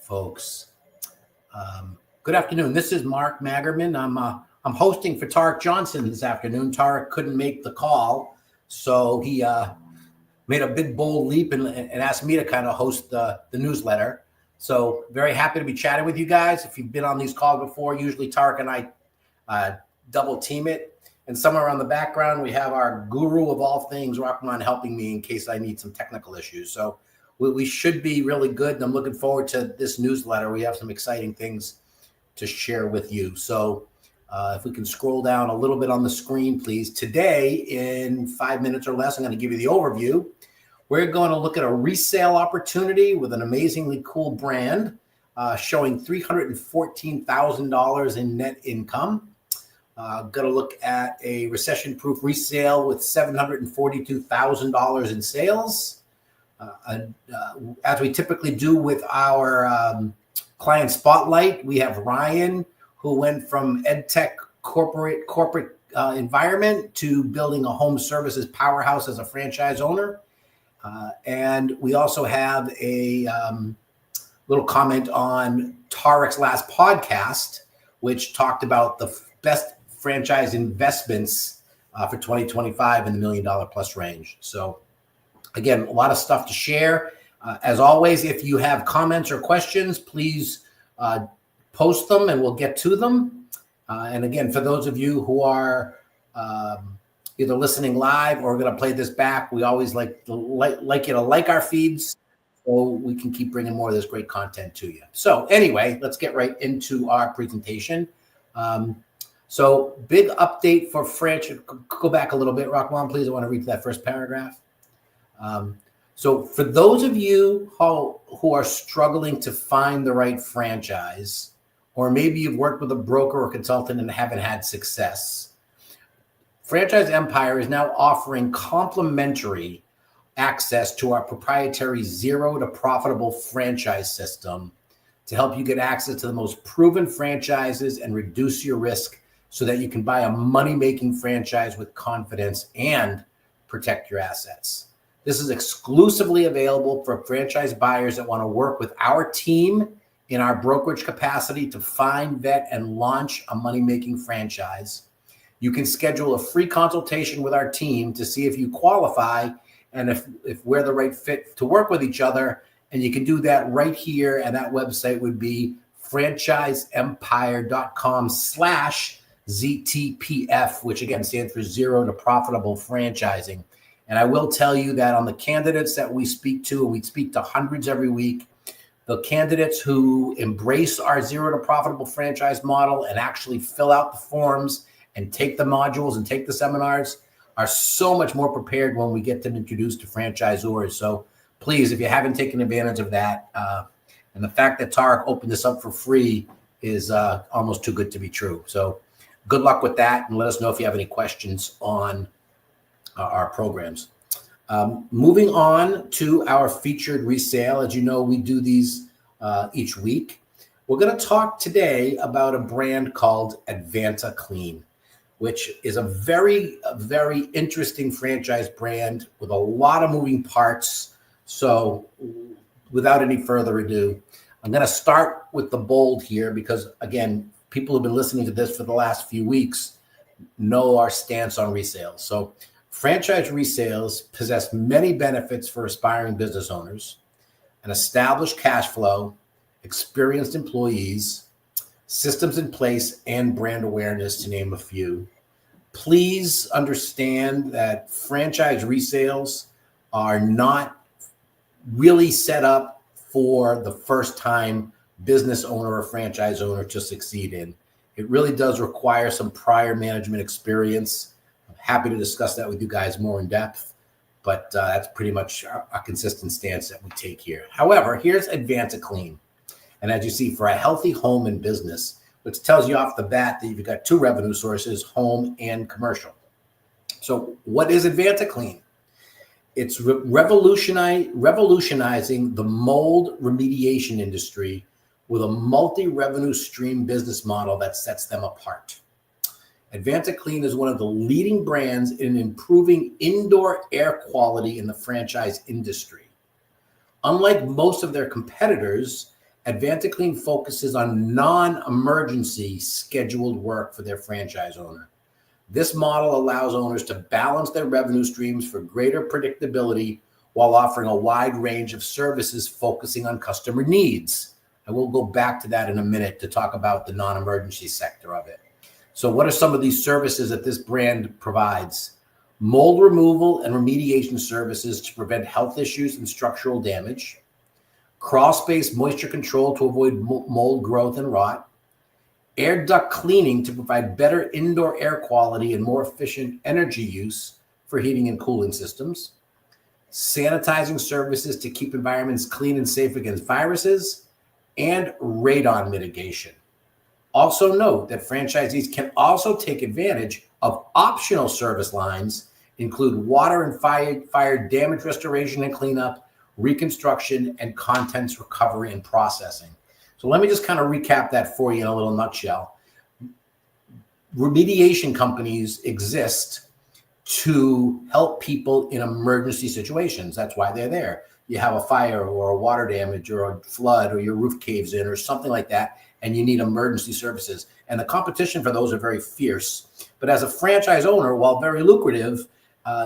folks. Good afternoon. This is Mark Magerman. I'm hosting for Tarek Johnson this afternoon. Tarek couldn't make the call, so he made a big, bold leap and asked me to kind of host the newsletter. So very happy to be chatting with you guys. If you've been on these calls before, usually Tarek and I double team it. And somewhere on the background, we have our guru of all things, Rahman, helping me in case I need some technical issues. So we should be really good. And I'm looking forward to this newsletter. We have some exciting things to share with you. So if we can scroll down a little bit on the screen, please. Today, in 5 minutes or less, I'm going to give you the overview. We're going to look at a resale opportunity with an amazingly cool brand showing $314,000 in net income. Going to look at a recession proof resale with $742,000 in sales. As we typically do with our client spotlight, we have Ryan, who went from Edtech corporate environment to building a home services powerhouse as a franchise owner. And we also have a little comment on Tarek's last podcast, which talked about the best franchise investments for 2025 in the $1 million plus range. So again, a lot of stuff to share. As always, if you have comments or questions, please post them and we'll get to them. And again, for those of you who are either listening live or going to play this back, we always like you to like our feeds so we can keep bringing more of this great content to you. So anyway, let's get right into our presentation. So big update for franchise. Go back a little bit, Rahman, please. I want to read that first paragraph. So for those of you who are struggling to find the right franchise, or maybe you've worked with a broker or consultant and haven't had success, Franchise Empire is now offering complimentary access to our proprietary zero to profitable franchise system to help you get access to the most proven franchises and reduce your risk so that you can buy a money-making franchise with confidence and protect your assets. This is exclusively available for franchise buyers that want to work with our team in our brokerage capacity to find, vet, and launch a money-making franchise. You can schedule a free consultation with our team to see if you qualify and if we're the right fit to work with each other. And you can do that right here. And that website would be franchiseempire.com/ZTPF, which again stands for Zero to Profitable Franchising. And I will tell you that on the candidates that we speak to, and we speak to hundreds every week, the candidates who embrace our Zero to Profitable franchise model and actually fill out the forms and take the modules and take the seminars are so much more prepared when we get them introduced to franchisors. So please, if you haven't taken advantage of that, and the fact that Tarek opened this up for free is almost too good to be true. So good luck with that, and let us know if you have any questions on our programs. Moving on to our featured resale. As you know, we do these each week. We're going to talk today about a brand called Advanta Clean, which is a very interesting franchise brand with a lot of moving parts. So without any further ado, I'm going to start with the bold here because, again, people who've been listening to this for the last few weeks know our stance on resales. So franchise resales possess many benefits for aspiring business owners: an established cash flow, experienced employees, systems in place, and brand awareness, to name a few. Please understand that franchise resales are not really set up for the first time business owner or franchise owner to succeed in. It really does require some prior management experience. I'm happy to discuss that with you guys more in depth, but that's pretty much a consistent stance that we take here. However, here's Advanta Clean. And as you see, for a healthy home and business, which tells you off the bat that you've got two revenue sources, home and commercial. So what is Advanta Clean? It's revolutionizing the mold remediation industry with a multi-revenue stream business model that sets them apart. Advanta Clean is one of the leading brands in improving indoor air quality in the franchise industry. Unlike most of their competitors, AdvantaClean focuses on non-emergency scheduled work for their franchise owner. This model allows owners to balance their revenue streams for greater predictability while offering a wide range of services focusing on customer needs. I will go back to that in a minute to talk about the non-emergency sector of it. So what are some of these services that this brand provides? Mold removal and remediation services to prevent health issues and structural damage. Crawl space moisture control to avoid mold growth and rot. Air duct cleaning to provide better indoor air quality and more efficient energy use for heating and cooling systems. Sanitizing services to keep environments clean and safe against viruses. And radon mitigation. Also note that franchisees can also take advantage of optional service lines, include water and fire damage restoration and cleanup, reconstruction, and contents recovery and processing. So let me just kind of recap that for you in a little nutshell. Remediation companies exist to help people in emergency situations. That's why they're there. You have a fire or a water damage or a flood or your roof caves in or something like that, and you need emergency services. And the competition for those are very fierce. But as a franchise owner, while very lucrative,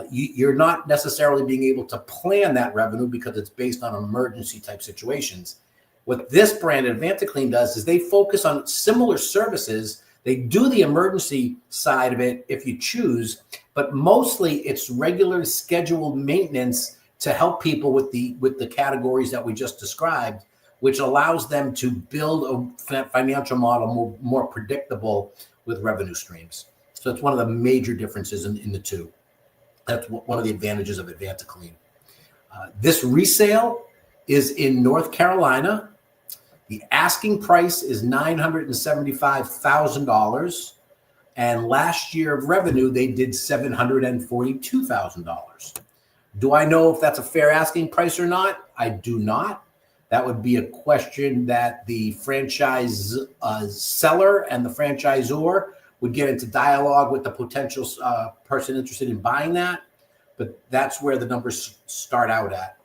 you're not necessarily being able to plan that revenue because it's based on emergency type situations. What this brand AdvantaClean does is they focus on similar services. They do the emergency side of it if you choose, but mostly it's regular scheduled maintenance to help people with the categories that we just described, which allows them to build a financial model more predictable with revenue streams. So it's one of the major differences in the two. That's one of the advantages of AdvantaClean. This resale is in North Carolina. The asking price is $975,000. And last year of revenue, they did $742,000. Do I know if that's a fair asking price or not? I do not. That would be a question that the franchise seller and the franchisor would get into dialogue with the potential person interested in buying that. But that's where the numbers start out at.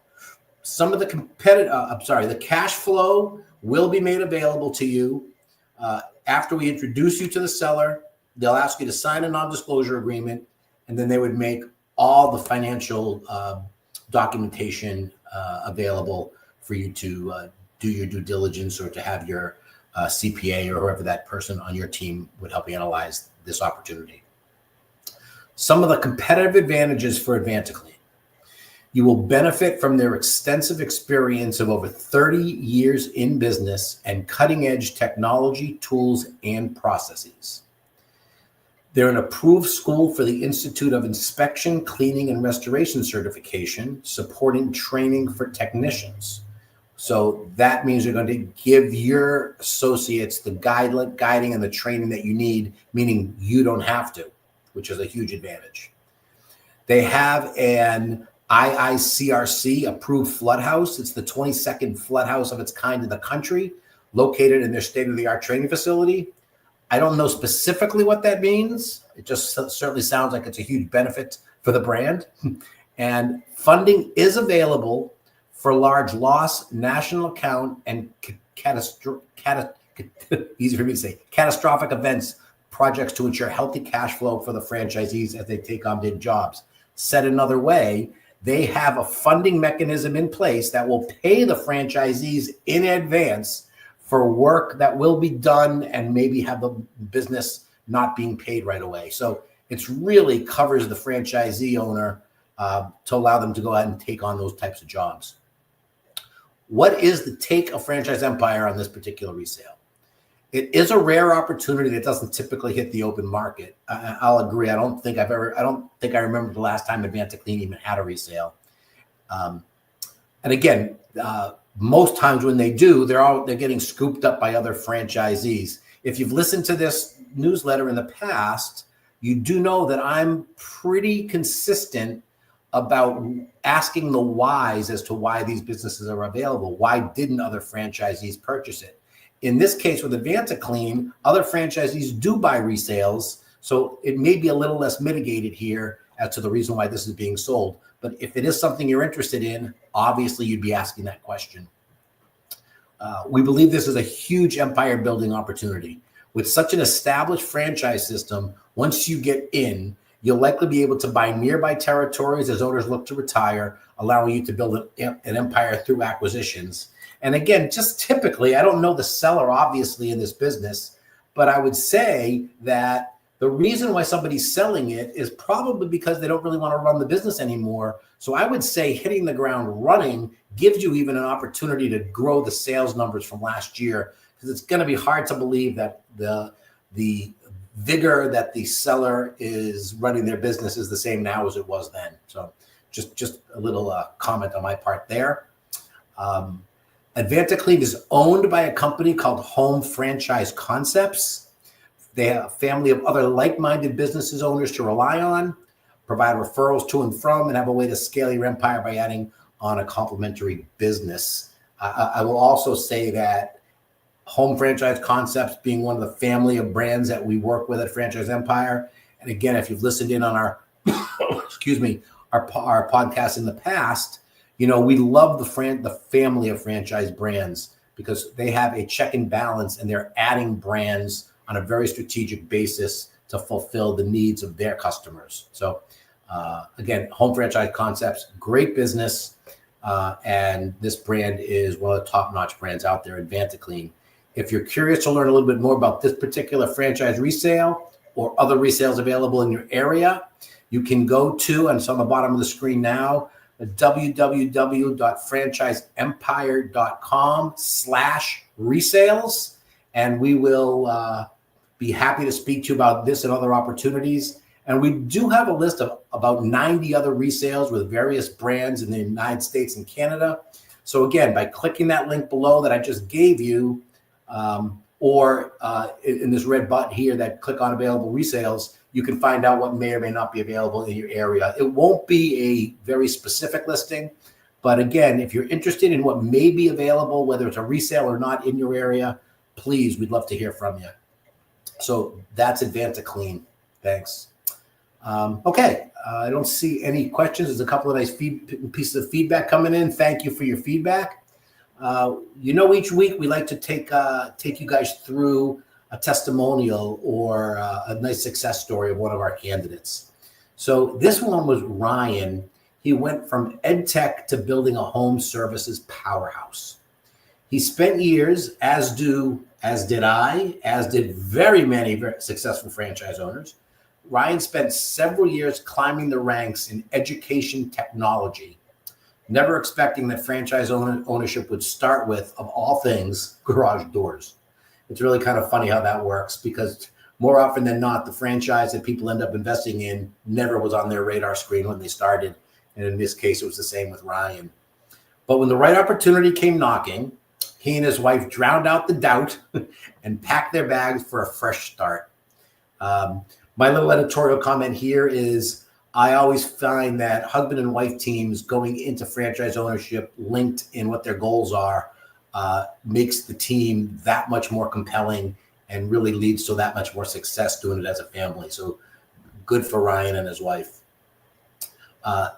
Some of the the cash flow will be made available to you after we introduce you to the seller. They'll ask you to sign a non-disclosure agreement, and then they would make all the financial documentation available for you to do your due diligence or to have your CPA or whoever that person on your team would help you analyze this opportunity. Some of the competitive advantages for AdvantaClean. You will benefit from their extensive experience of over 30 years in business and cutting-edge technology, tools, and processes. They're an approved school for the Institute of Inspection, Cleaning, and Restoration certification, supporting training for technicians. So that means you're going to give your associates the guiding and the training that you need, meaning you don't have to, which is a huge advantage. They have an IICRC approved flood house. It's the 22nd flood house of its kind in the country, located in their state-of-the-art training facility. I don't know specifically what that means. It just certainly sounds like it's a huge benefit for the brand. And funding is available for large loss, national account, and easy for me to say, catastrophic events projects to ensure healthy cash flow for the franchisees as they take on big jobs. Said another way, they have a funding mechanism in place that will pay the franchisees in advance for work that will be done and maybe have the business not being paid right away. So it's really covers the franchisee owner to allow them to go ahead and take on those types of jobs. What is the take of Franchise Empire on this particular resale? It is a rare opportunity that doesn't typically hit the open market. I'll agree. I don't think I remember the last time AdvantaClean even had a resale. And again, most times when they do, they're getting scooped up by other franchisees. If you've listened to this newsletter in the past, you do know that I'm pretty consistent about asking the whys as to why these businesses are available. Why didn't other franchisees purchase it? In this case with AdvantaClean, other franchisees do buy resales, so it may be a little less mitigated here as to the reason why this is being sold. But if it is something you're interested in, obviously you'd be asking that question. We believe this is a huge empire building opportunity. With such an established franchise system, once you get in, you'll likely be able to buy nearby territories as owners look to retire, allowing you to build an empire through acquisitions. And again, just typically, I don't know the seller obviously in this business, but I would say that the reason why somebody's selling it is probably because they don't really want to run the business anymore. So I would say hitting the ground running gives you even an opportunity to grow the sales numbers from last year, because it's going to be hard to believe that the vigor that the seller is running their business is the same now as it was then. So just a little comment on my part there. Advantacleave is owned by a company called Home Franchise Concepts. They have a family of other like-minded businesses owners to rely on, provide referrals to and from, and have a way to scale your empire by adding on a complementary business. I will also say that Home Franchise Concepts being one of the family of brands that we work with at Franchise Empire. And again, if you've listened in on our, excuse me, our podcast in the past, you know, we love the family of franchise brands because they have a check and balance, and they're adding brands on a very strategic basis to fulfill the needs of their customers. So again, Home Franchise Concepts, great business. And this brand is one of the top-notch brands out there, Advantacleave. If you're curious to learn a little bit more about this particular franchise resale or other resales available in your area, you can go to, and it's on the bottom of the screen now, www.franchiseempire.com/resales. And we will be happy to speak to you about this and other opportunities. And we do have a list of about 90 other resales with various brands in the United States and Canada. So again, by clicking that link below that I just gave you, or in this red button here that click on available resales, you can find out what may or may not be available in your area. It won't be a very specific listing, but again, if you're interested in what may be available, whether it's a resale or not in your area, please, we'd love to hear from you. So that's Advantacleave. Thanks. Okay, I don't see any questions. There's a couple of nice pieces of feedback coming in. Thank you for your feedback. You know, each week we like to take you guys through a testimonial or a nice success story of one of our candidates. So this one was Ryan. He went from Edtech to building a home services powerhouse. He spent years, as did I, as did very many successful franchise owners. Ryan spent several years climbing the ranks in education technology, never expecting that franchise ownership would start with, of all things, garage doors. It's really kind of funny how that works, because more often than not, the franchise that people end up investing in never was on their radar screen when they started. And in this case, it was the same with Ryan. But when the right opportunity came knocking, he and his wife drowned out the doubt and packed their bags for a fresh start. My little editorial comment here is, I always find that husband and wife teams going into franchise ownership linked in what their goals are makes the team that much more compelling and really leads to that much more success doing it as a family. So good for Ryan and his wife.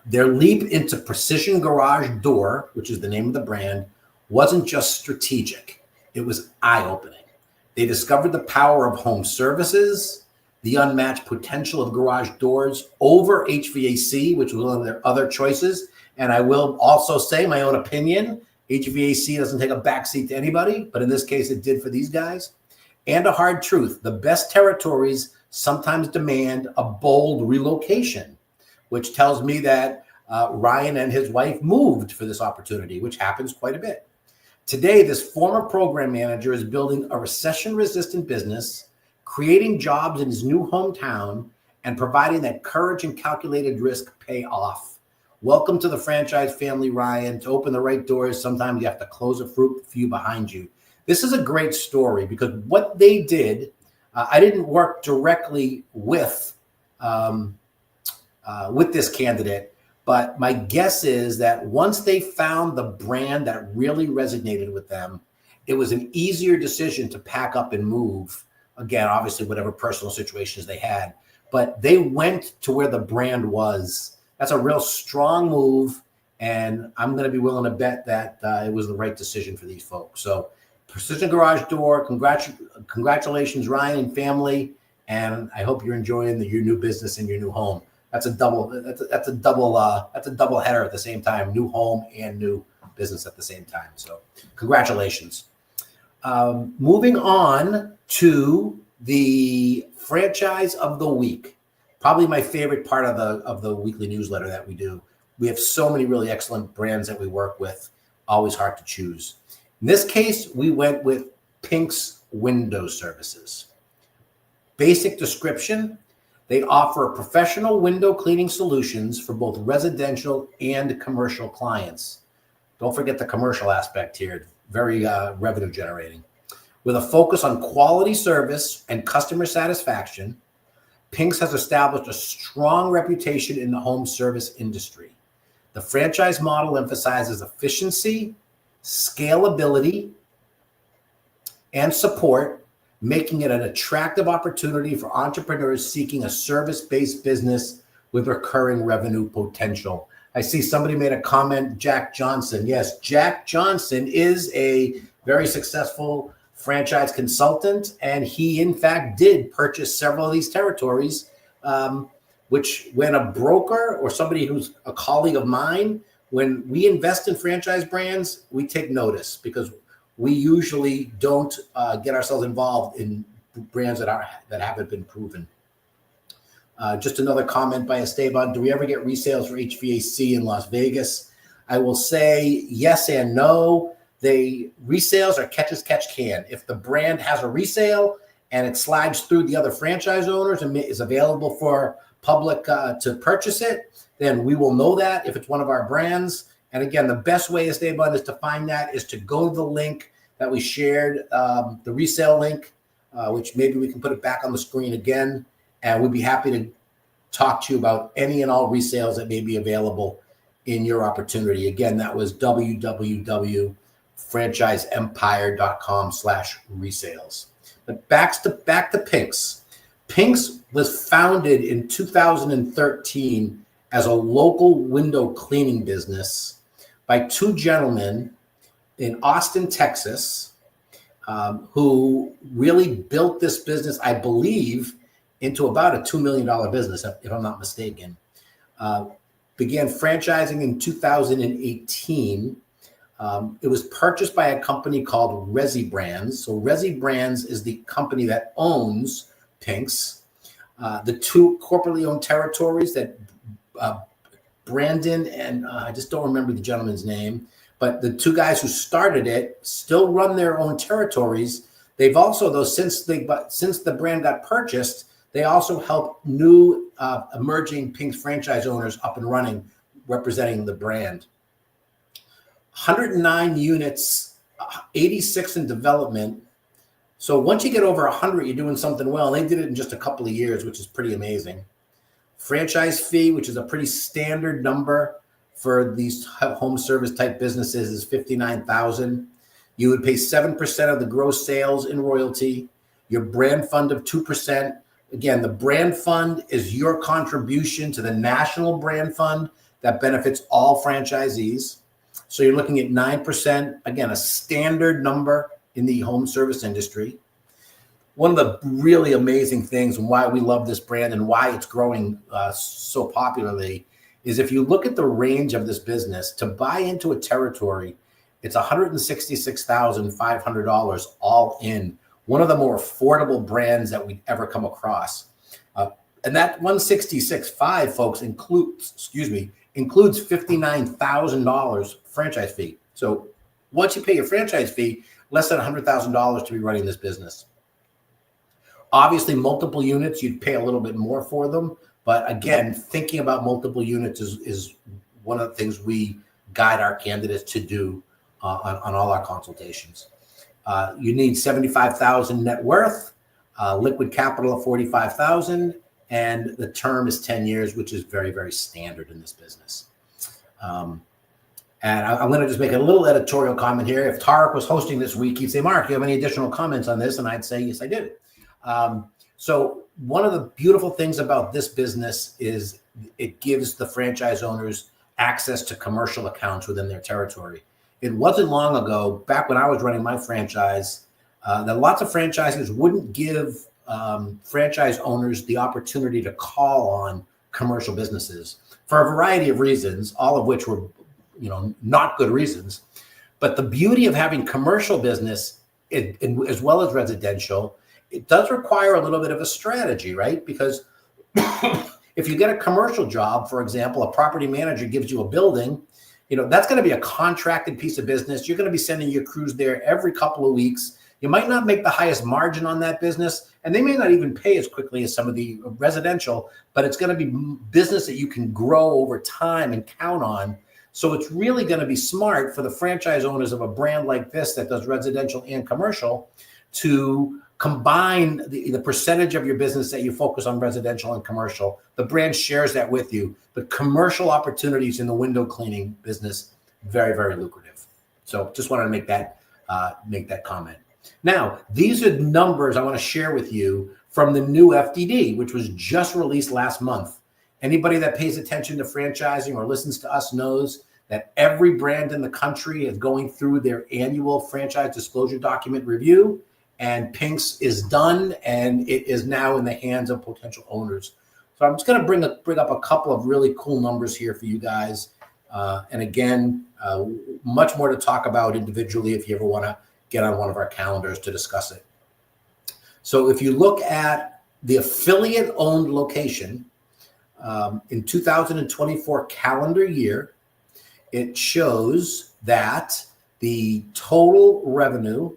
Their leap into Precision Garage Door, which is the name of the brand, wasn't just strategic. It was eye-opening. They discovered the power of home services, the unmatched potential of garage doors over HVAC, which was one of their other choices. And I will also say my own opinion, HVAC doesn't take a backseat to anybody, but in this case it did for these guys. And a hard truth, the best territories sometimes demand a bold relocation, which tells me that Ryan and his wife moved for this opportunity, which happens quite a bit. Today, this former program manager is building a recession-resistant business, creating jobs in his new hometown, and providing that courage and calculated risk pay off. Welcome to the franchise family, Ryan. To open the right doors, sometimes you have to close a few behind you. This is a great story because what they did, I didn't work directly with this candidate, but my guess is that once they found the brand that really resonated with them, it was an easier decision to pack up and move. Again, obviously, whatever personal situations they had, but they went to where the brand was. That's a real strong move. And I'm going to be willing to bet that it was the right decision for these folks. So Precision Garage Door, congratulations, Ryan and family. And I hope you're enjoying your new business and your new home. That's a double header at the same time, new home and new business at the same time. So congratulations. Moving on to the franchise of the week, probably my favorite part of the weekly newsletter that we do. We have so many really excellent brands that we work with, always hard to choose. In this case, we went with Pink's Window Services. Basic description: they offer professional window cleaning solutions for both residential and commercial clients. Don't forget the commercial aspect here, very revenue generating. With a focus on quality service and customer satisfaction, Pink's has established a strong reputation in the home service industry. The franchise model emphasizes efficiency, scalability, and support, making it an attractive opportunity for entrepreneurs seeking a service-based business with recurring revenue potential. I see somebody made a comment, Jack Johnson. Yes, Jack Johnson is a very successful franchise consultant, and he, in fact, did purchase several of these territories, which when a broker or somebody who's a colleague of mine, when we invest in franchise brands, we take notice because we usually don't get ourselves involved in brands that haven't been proven. Just another comment by Esteban. Do we ever get resales for HVAC in Las Vegas? I will say yes and no. Resales are catch as catch can. If the brand has a resale and it slides through the other franchise owners and is available for public to purchase it, then we will know that if it's one of our brands. And again, the best way, Esteban, is to find that is to go to the link that we shared, the resale link, which maybe we can put it back on the screen again. And we'd be happy to talk to you about any and all resales that may be available in your opportunity. Again, that was www.franchiseempire.com/resales. But back to Pink's. Pink's was founded in 2013 as a local window cleaning business by two gentlemen in Austin, Texas, who really built this business, I believe, into about a $2 million business, if I'm not mistaken. Began franchising in 2018. It was purchased by a company called Resi Brands. So Resi Brands is the company that owns Pink's. The two corporately owned territories that Brandon and I just don't remember the gentleman's name, but the two guys who started it still run their own territories. They've also, though, since the brand got purchased, they also help new emerging Pink's franchise owners up and running, representing the brand. 109 units, 86 in development. So once you get over 100, you're doing something well. They did it in just a couple of years, which is pretty amazing. Franchise fee, which is a pretty standard number for these home service type businesses, is $59,000. You would pay 7% of the gross sales in royalty. Your brand fund of 2%. Again, the brand fund is your contribution to the national brand fund that benefits all franchisees. So you're looking at 9%. Again, a standard number in the home service industry. One of the really amazing things and why we love this brand and why it's growing so popularly is if you look at the range of this business, to buy into a territory, it's $166,500 all in. One of the more affordable brands that we've ever come across. And that $166,500, folks, includes $59,000 franchise fee. So once you pay your franchise fee, less than $100,000 to be running this business. Obviously, multiple units, you'd pay a little bit more for them. But again, thinking about multiple units is one of the things we guide our candidates to do on all our consultations. You need $75,000 net worth, liquid capital of $45,000, and the term is 10 years, which is very, very standard in this business. And I'm going to just make a little editorial comment here. If Tarek was hosting this week, he'd say, Mark, do you have any additional comments on this? And I'd say, yes, I do. So one of the beautiful things about this business is it gives the franchise owners access to commercial accounts within their territory. It wasn't long ago, back when I was running my franchise, that lots of franchises wouldn't give franchise owners the opportunity to call on commercial businesses for a variety of reasons, all of which were, not good reasons. But the beauty of having commercial business as well as residential, it does require a little bit of a strategy, right? Because if you get a commercial job, for example, a property manager gives you a building, that's going to be a contracted piece of business. You're going to be sending your crews there every couple of weeks. You might not make the highest margin on that business, and they may not even pay as quickly as some of the residential, but it's going to be business that you can grow over time and count on. So it's really going to be smart for the franchise owners of a brand like this that does residential and commercial to combine the percentage of your business that you focus on residential and commercial. The brand shares that with you. But commercial opportunities in the window cleaning business, very, very lucrative. So just wanted to make that comment. Now, these are numbers I want to share with you from the new FDD, which was just released last month. Anybody that pays attention to franchising or listens to us knows that every brand in the country is going through their annual franchise disclosure document review, and Pink's is done, and it is now in the hands of potential owners. So I'm just going to bring up a couple of really cool numbers here for you guys. And again, much more to talk about individually if you ever want to get on one of our calendars to discuss it. So if you look at the affiliate-owned location in 2024 calendar year, it shows that the total revenue,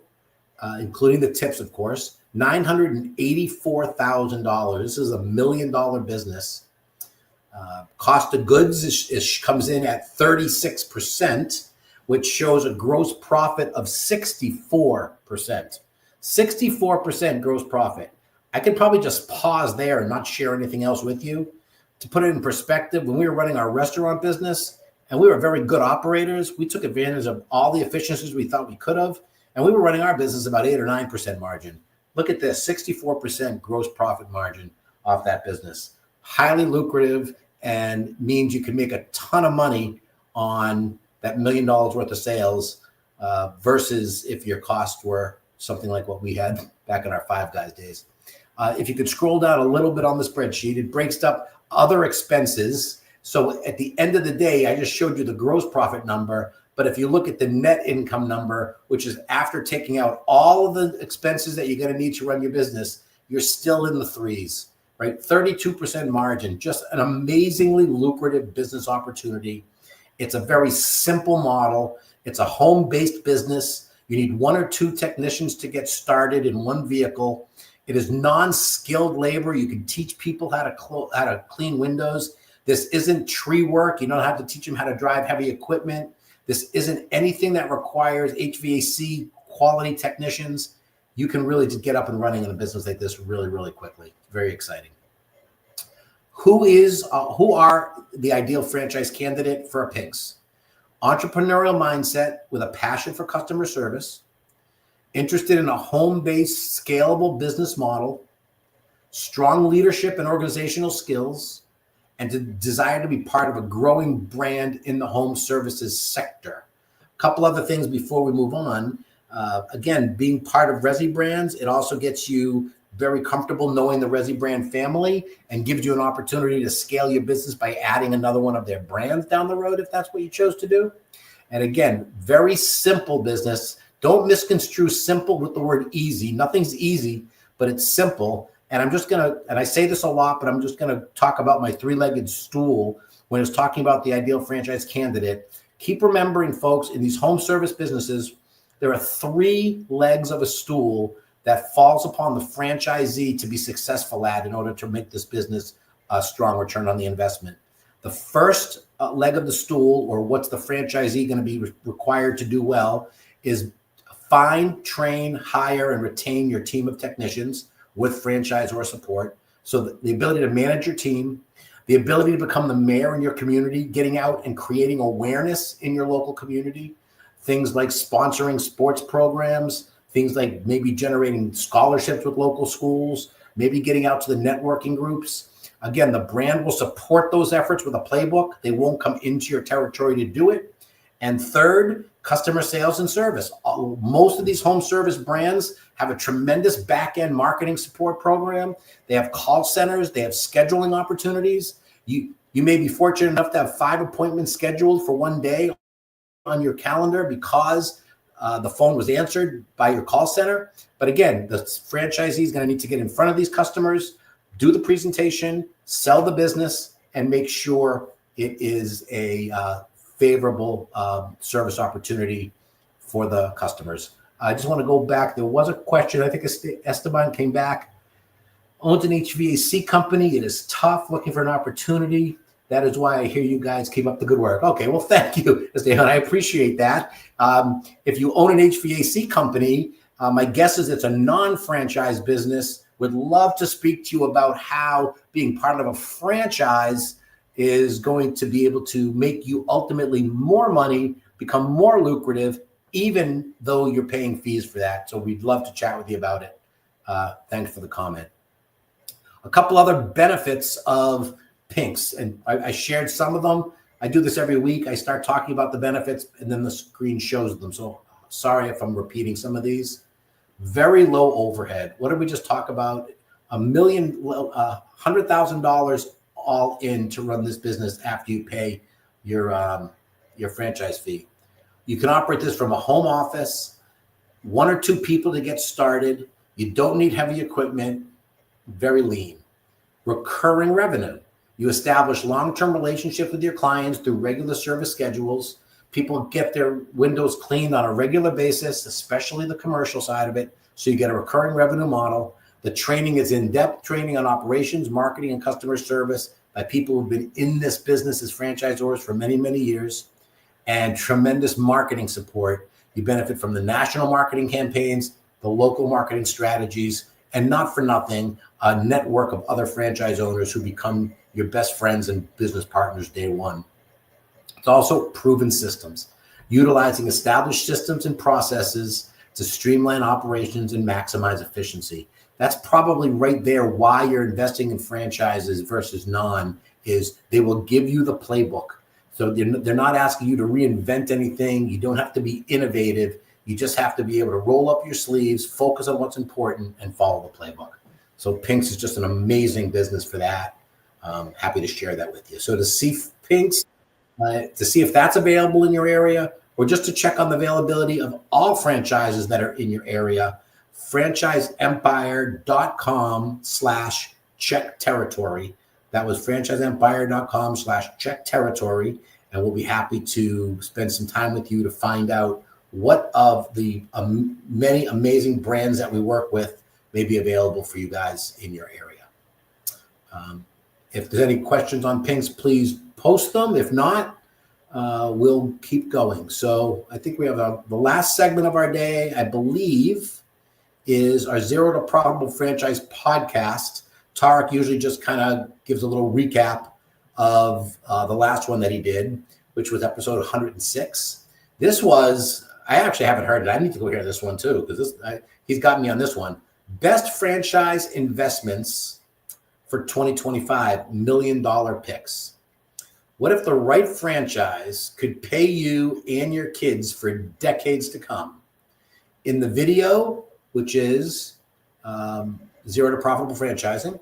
including the tips, of course, $984,000. This is $1 million business. Cost of goods comes in at 36%, which shows a gross profit of 64%. 64% gross profit. I could probably just pause there and not share anything else with you. To put it in perspective, when we were running our restaurant business, and we were very good operators, we took advantage of all the efficiencies we thought we could have, and we were running our business about 8 or 9% margin. Look at this, 64% gross profit margin off that business. Highly lucrative and means you can make a ton of money on that $1 million worth of sales versus if your costs were something like what we had back in our Five Guys days. If you could scroll down a little bit on the spreadsheet, it breaks up other expenses. So at the end of the day, I just showed you the gross profit number. But if you look at the net income number, which is after taking out all of the expenses that you're going to need to run your business, you're still in the threes, right? 32% margin, just an amazingly lucrative business opportunity. It's a very simple model. It's a home-based business. You need 1 or 2 technicians to get started in one vehicle. It is non-skilled labor. You can teach people how to clean windows. This isn't tree work. You don't have to teach them how to drive heavy equipment. This isn't anything that requires HVAC quality technicians. You can really just get up and running in a business like this really, really quickly. Very exciting. Who are the ideal franchise candidate for a Pink's? Entrepreneurial mindset with a passion for customer service, interested in a home-based, scalable business model, strong leadership and organizational skills, and to desire to be part of a growing brand in the home services sector. A couple other things before we move on. Again, being part of Resi Brands, it also gets you very comfortable knowing the Resi Brand family and gives you an opportunity to scale your business by adding another one of their brands down the road if that's what you chose to do. And again, very simple business. Don't misconstrue simple with the word easy. Nothing's easy, but it's simple. And I say this a lot, but I'm just going to talk about my 3-legged stool when it's talking about the ideal franchise candidate. Keep remembering, folks, in these home service businesses, there are 3 legs of a stool that falls upon the franchisee to be successful at in order to make this business a strong return on the investment. The first leg of the stool, or what's the franchisee going to be required to do well, is find, train, hire, and retain your team of technicians with franchise or support. So the ability to manage your team, the ability to become the mayor in your community, getting out and creating awareness in your local community, things like sponsoring sports programs, things like maybe generating scholarships with local schools, maybe getting out to the networking groups. Again, the brand will support those efforts with a playbook. They won't come into your territory to do it. And third, customer sales and service. Most of these home service brands have a tremendous back-end marketing support program. They have call centers. They have scheduling opportunities. You may be fortunate enough to have 5 appointments scheduled for one day on your calendar because the phone was answered by your call center. But again, the franchisee is going to need to get in front of these customers, do the presentation, sell the business, and make sure it is a favorable service opportunity for the customers. I just want to go back. There was a question. I think Esteban came back. Owns an HVAC company. It is tough looking for an opportunity. That is why I hear you guys keep up the good work. Okay, well, thank you, Esteban. I appreciate that. If you own an HVAC company, my guess is it's a non-franchise business. Would love to speak to you about how being part of a franchise is going to be able to make you ultimately more money, become more lucrative, even though you're paying fees for that. So we'd love to chat with you about it. Thanks for the comment. A couple other benefits of Pinks, and I shared some of them. I do this every week. I start talking about the benefits, and then the screen shows them. So sorry if I'm repeating some of these. Very low overhead. What did we just talk about? $100,000 all in to run this business after you pay your franchise fee. You can operate this from a home office, 1 or 2 people to get started. You don't need heavy equipment. Very lean. Recurring revenue. You establish long-term relationships with your clients through regular service schedules. People get their windows cleaned on a regular basis, especially the commercial side of it. So you get a recurring revenue model. The training is in-depth training on operations, marketing, and customer service by people who've been in this business as franchisors for many, many years. And tremendous marketing support. You benefit from the national marketing campaigns, the local marketing strategies, and not for nothing, a network of other franchise owners who become your best friends and business partners day one. It's also proven systems, utilizing established systems and processes to streamline operations and maximize efficiency. That's probably right there why you're investing in franchises versus non, is they will give you the playbook. So they're not asking you to reinvent anything. You don't have to be innovative. You just have to be able to roll up your sleeves, focus on what's important, and follow the playbook. So Pinks is just an amazing business for that. Happy to share that with you. So to see Pinks, to see if that's available in your area, or just to check on the availability of all franchises that are in your area, franchiseempire.com/check territory. That was franchiseempire.com/check territory. And we'll be happy to spend some time with you to find out what of the many amazing brands that we work with may be available for you guys in your area. If there's any questions on Pinks, please post them. If not, we'll keep going. So I think we have the last segment of our day, I believe, is our Zero to Profitable Franchise podcast. Tarek usually just kind of gives a little recap of the last one that he did, which was episode 106. This was, I actually haven't heard it. I need to go hear this one too, because he's got me on this one. Best franchise investments for 2025, $1 million picks. What if the right franchise could pay you and your kids for decades to come? In the video, which is Zero to Profitable Franchising,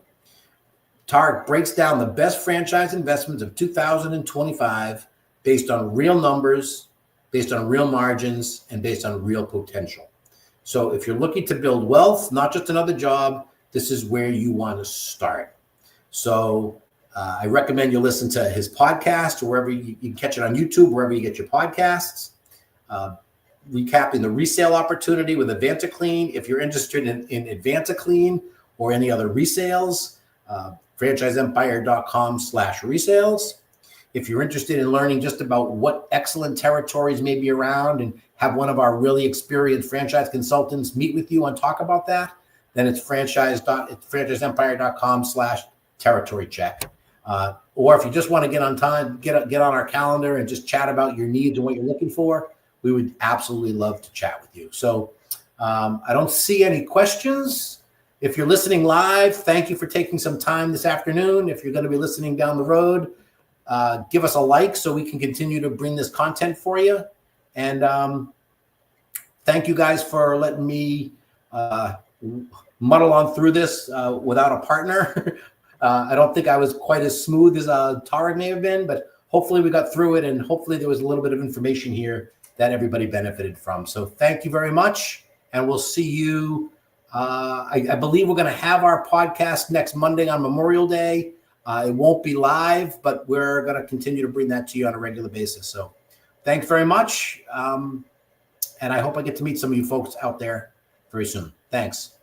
Tarek breaks down the best franchise investments of 2025 based on real numbers, based on real margins, and based on real potential. So if you're looking to build wealth, not just another job, this is where you want to start. So I recommend you listen to his podcast, or wherever you can catch it on YouTube, wherever you get your podcasts. Recapping the resale opportunity with AdvantaClean. If you're interested in AdvantaClean or any other resales, franchiseempire.com/resales. If you're interested in learning just about what excellent territories may be around and have one of our really experienced franchise consultants meet with you and talk about that, then it's franchiseempire.com/territory check. Or if you just want to get on time, get on our calendar and just chat about your needs and what you're looking for, we would absolutely love to chat with you. So I don't see any questions. If you're listening live, thank you for taking some time this afternoon. If you're going to be listening down the road, give us a like so we can continue to bring this content for you. And thank you guys for letting me muddle on through this without a partner. I don't think I was quite as smooth as Tara may have been, but hopefully we got through it, and hopefully there was a little bit of information here that everybody benefited from. So thank you very much, and we'll see you. I believe we're going to have our podcast next Monday on Memorial Day. It won't be live, but we're going to continue to bring that to you on a regular basis. So thanks very much. And I hope I get to meet some of you folks out there very soon. Thanks.